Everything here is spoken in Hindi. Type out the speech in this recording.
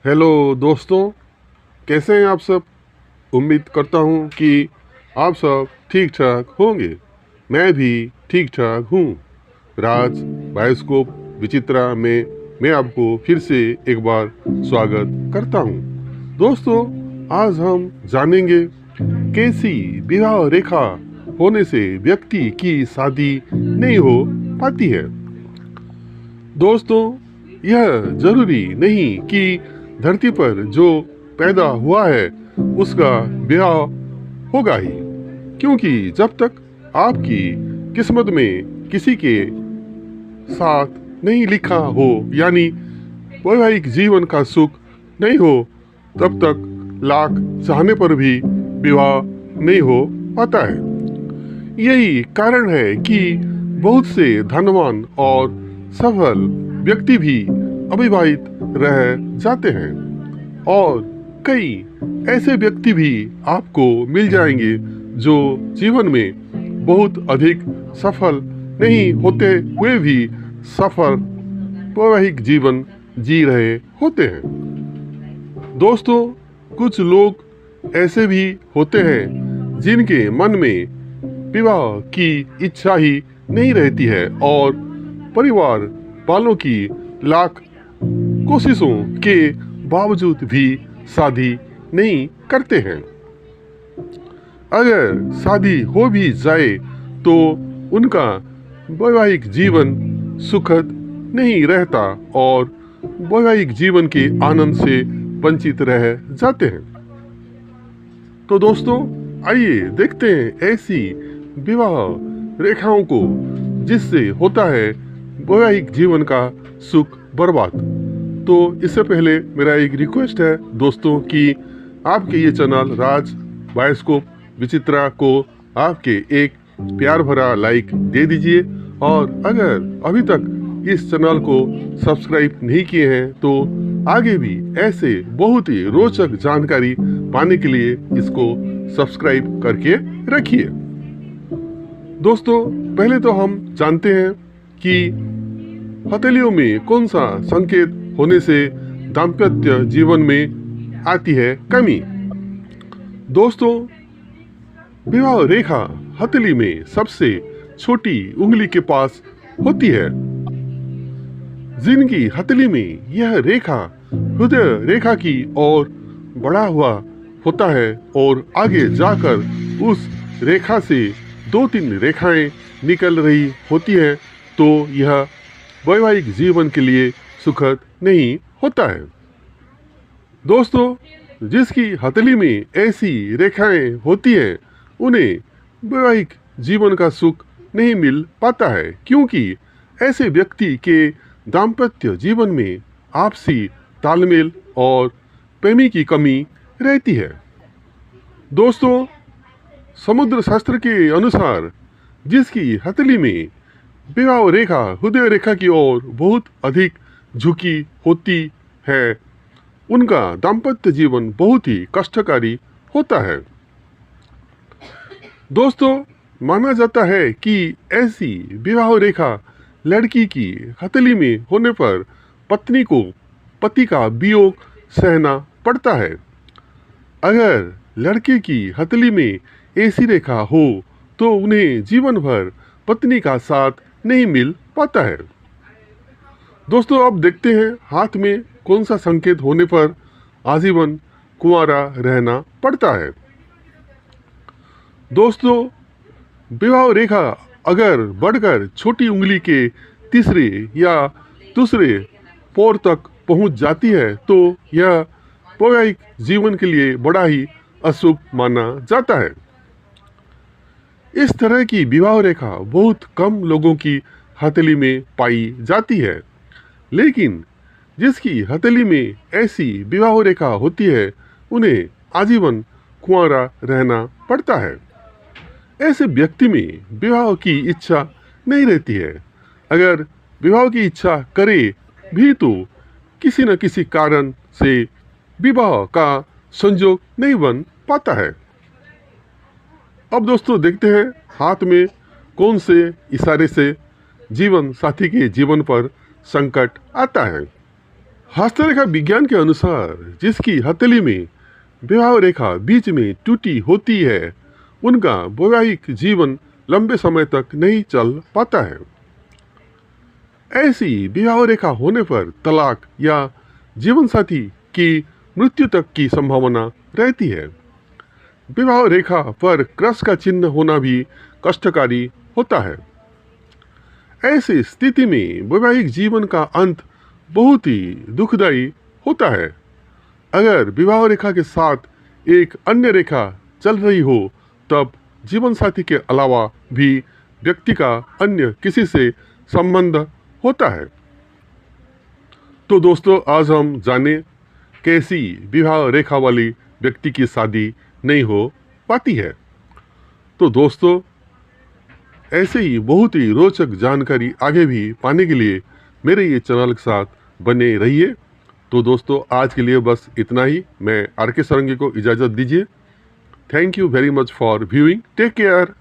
हेलो दोस्तों, कैसे हैं आप सब। उम्मीद करता हूं कि आप सब ठीक ठाक होंगे। मैं भी ठीक ठाक हूं। राज बायोस्कोप विचित्रा में मैं आपको फिर से एक बार स्वागत करता हूं। दोस्तों, आज हम जानेंगे कैसी विवाह रेखा होने से व्यक्ति की शादी नहीं हो पाती है। दोस्तों, यह जरूरी नहीं कि धरती पर जो पैदा हुआ है उसका ब्याह होगा ही, क्योंकि जब तक आपकी किस्मत में किसी के साथ नहीं लिखा हो, यानी वैवाहिक जीवन का सुख नहीं हो, तब तक लाख चाहने पर भी विवाह नहीं हो पाता है। यही कारण है कि बहुत से धनवान और सफल व्यक्ति भी अविवाहित रह जाते हैं, और कई ऐसे व्यक्ति भी आपको मिल जाएंगे जो जीवन में बहुत अधिक सफल नहीं होते हुए भी सफल वैवाहिक जीवन जी रहे होते हैं। दोस्तों, कुछ लोग ऐसे भी होते हैं जिनके मन में विवाह की इच्छा ही नहीं रहती है और परिवार वालों की लाख कोशिशों के बावजूद भी शादी नहीं करते हैं। अगर शादी हो भी जाए तो उनका वैवाहिक जीवन सुखद नहीं रहता और वैवाहिक जीवन के आनंद से वंचित रह जाते हैं। तो दोस्तों, आइए देखते हैं ऐसी विवाह रेखाओं को जिससे होता है वैवाहिक जीवन का सुख बर्बाद। तो इससे पहले मेरा एक रिक्वेस्ट है दोस्तों कि आपके ये चैनल राज बायोस्कोप विचित्रा को आपके एक प्यार भरा लाइक दे दीजिए, और अगर अभी तक इस चैनल को सब्सक्राइब नहीं किए हैं तो आगे भी ऐसे बहुत ही रोचक जानकारी पाने के लिए इसको सब्सक्राइब करके रखिए। दोस्तों, पहले तो हम जानते हैं कि हथेलियों में कौन सा संकेत होने से दाम्पत्य जीवन में आती है कमी। दोस्तों, विवाह रेखा हथेली में सबसे छोटी उंगली के पास होती है। जिनकी हथेली में यह रेखा हृदय रेखा की ओर बढ़ा हुआ होता है और आगे जाकर उस रेखा से 2-3 रेखाएं निकल रही होती हैं, तो यह वैवाहिक जीवन के लिए सुखद नहीं होता है। दोस्तों, जिसकी हथेली में ऐसी रेखाएं होती हैं उन्हें वैवाहिक जीवन का सुख नहीं मिल पाता है, क्योंकि ऐसे व्यक्ति के दाम्पत्य जीवन में आपसी तालमेल और प्रेमी की कमी रहती है। दोस्तों, समुद्र शास्त्र के अनुसार जिसकी हथेली में विवाह रेखा हृदय रेखा की ओर बहुत अधिक झुकी होती है, उनका दाम्पत्य जीवन बहुत ही कष्टकारी होता है। दोस्तों, माना जाता है कि ऐसी विवाह रेखा लड़की की हथेली में होने पर पत्नी को पति का वियोग सहना पड़ता है। अगर लड़के की हथेली में ऐसी रेखा हो तो उन्हें जीवन भर पत्नी का साथ नहीं मिल पाता है। दोस्तों, अब देखते हैं हाथ में कौन सा संकेत होने पर आजीवन कुंवारा रहना पड़ता है। दोस्तों, विवाह रेखा अगर बढ़कर छोटी उंगली के तीसरे या दूसरे पोर तक पहुंच जाती है तो यह वैवाहिक जीवन के लिए बड़ा ही अशुभ माना जाता है। इस तरह की विवाह रेखा बहुत कम लोगों की हथेली में पाई जाती है, लेकिन जिसकी हथेली में ऐसी विवाह रेखा होती है उन्हें आजीवन कुंवारा रहना पड़ता है। ऐसे व्यक्ति में विवाह की इच्छा नहीं रहती है। अगर विवाह की इच्छा करे भी तो किसी न किसी कारण से विवाह का संयोग नहीं बन पाता है। अब दोस्तों, देखते हैं हाथ में कौन से इशारे से जीवन साथी के जीवन पर संकट आता है। हस्तरेखा विज्ञान के अनुसार जिसकी हथेली में विवाह रेखा बीच में टूटी होती है उनका वैवाहिक जीवन लंबे समय तक नहीं चल पाता है। ऐसी विवाह रेखा होने पर तलाक या जीवन साथी की मृत्यु तक की संभावना रहती है। विवाह रेखा पर क्रश का चिन्ह होना भी कष्टकारी होता है। ऐसी स्थिति में वैवाहिक जीवन का अंत बहुत ही दुखदायी होता है। अगर विवाह रेखा के साथ एक अन्य रेखा चल रही हो तब जीवन साथी के अलावा भी व्यक्ति का अन्य किसी से संबंध होता है। तो दोस्तों आज हम जाने कैसी विवाह रेखा वाली व्यक्ति की शादी नहीं हो पाती है। तो दोस्तों ऐसे ही बहुत ही रोचक जानकारी आगे भी पाने के लिए मेरे ये चैनल के साथ बने रहिए। तो दोस्तों आज के लिए बस इतना ही। मैं आर के सारंगी को इजाज़त दीजिए। Thank you very much for viewing. Take care.